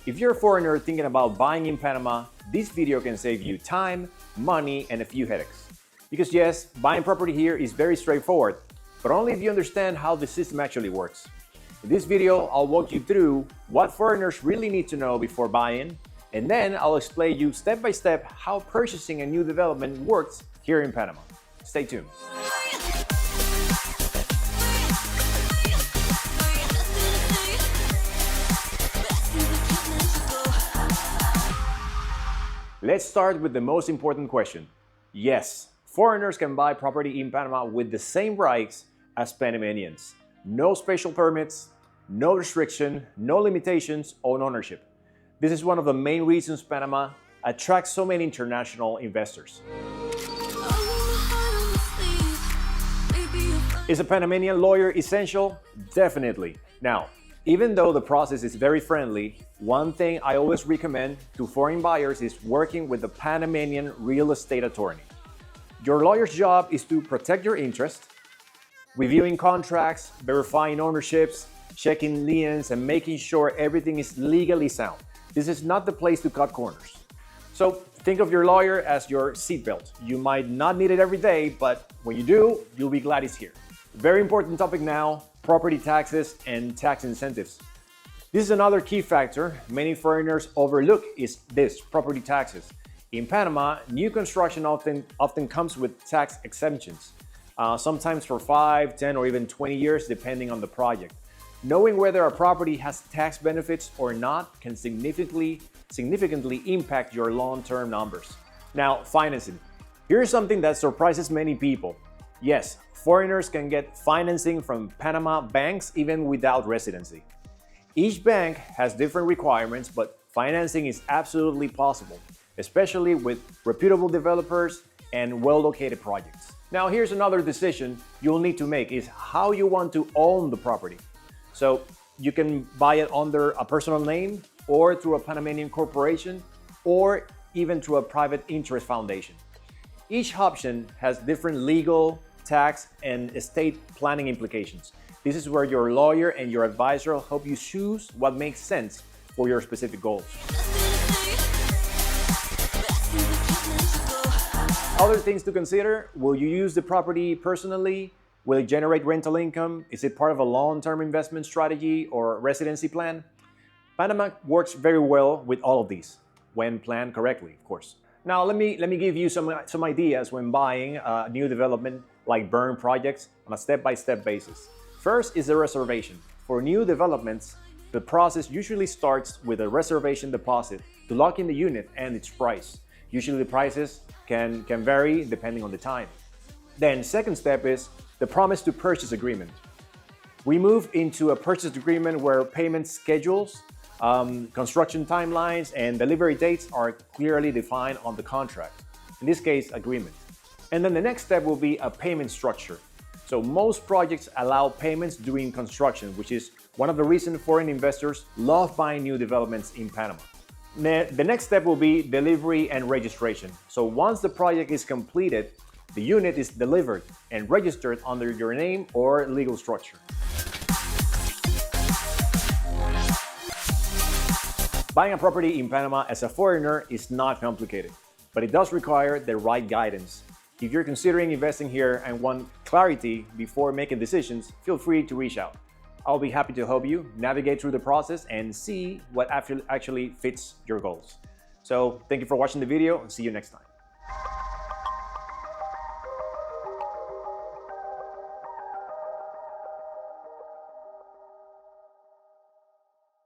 If you're a foreigner thinking about buying in Panama, this video can save you time, money, and a few headaches. Because yes, buying property here is very straightforward, but only if you understand how the system actually works. In this video, I'll walk you through what foreigners really need to know before buying, and then I'll explain you step by step how purchasing a new development works here in Panama. Stay tuned. Let's start with the most important question. Yes, foreigners can buy property in Panama with the same rights as Panamanians. No special permits, no restriction, no limitations on ownership. This is one of the main reasons Panama attracts so many international investors. Is a Panamanian lawyer essential? Definitely. Now, even though the process is very friendly, one thing I always recommend to foreign buyers is working with a Panamanian real estate attorney. Your lawyer's job is to protect your interest, reviewing contracts, verifying ownerships, checking liens, and making sure everything is legally sound. This is not the place to cut corners. So think of your lawyer as your seatbelt. You might not need it every day, but when you do, you'll be glad it's here. Very important topic now, property taxes and tax incentives. This is another key factor many foreigners overlook is this, property taxes. In Panama, new construction often comes with tax exemptions, sometimes for 5, 10, or even 20 years, depending on the project. Knowing whether a property has tax benefits or not can significantly impact your long-term numbers. Now, financing. Here's something that surprises many people. Yes, foreigners can get financing from Panama banks even without residency. Each bank has different requirements, but financing is absolutely possible, especially with reputable developers and well-located projects. Now, here's another decision you'll need to make is how you want to own the property. So you can buy it under a personal name or through a Panamanian corporation or even through a private interest foundation. Each option has different legal, tax, and estate planning implications. This is where your lawyer and your advisor will help you choose what makes sense for your specific goals. Other things to consider: will you use the property personally? Will it generate rental income? Is it part of a long-term investment strategy or residency plan? Panama works very well with all of these, when planned correctly, of course. Now, let me give you some ideas when buying a new development like burn projects on a step-by-step basis. First is the reservation. For new developments, the process usually starts with a reservation deposit to lock in the unit and its price. Usually the prices can vary depending on the time. Then second step is the promise to purchase agreement. We move into a purchase agreement where payment schedules, construction timelines, and delivery dates are clearly defined on the contract. In this case, agreement. And then the next step will be a payment structure. So most projects allow payments during construction, which is one of the reasons foreign investors love buying new developments in Panama. The next step will be delivery and registration. So once the project is completed, the unit is delivered and registered under your name or legal structure. Buying a property in Panama as a foreigner is not complicated, but it does require the right guidance. If you're considering investing here and want clarity before making decisions, feel free to reach out. I'll be happy to help you navigate through the process and see what actually fits your goals. So thank you for watching the video and see you next time.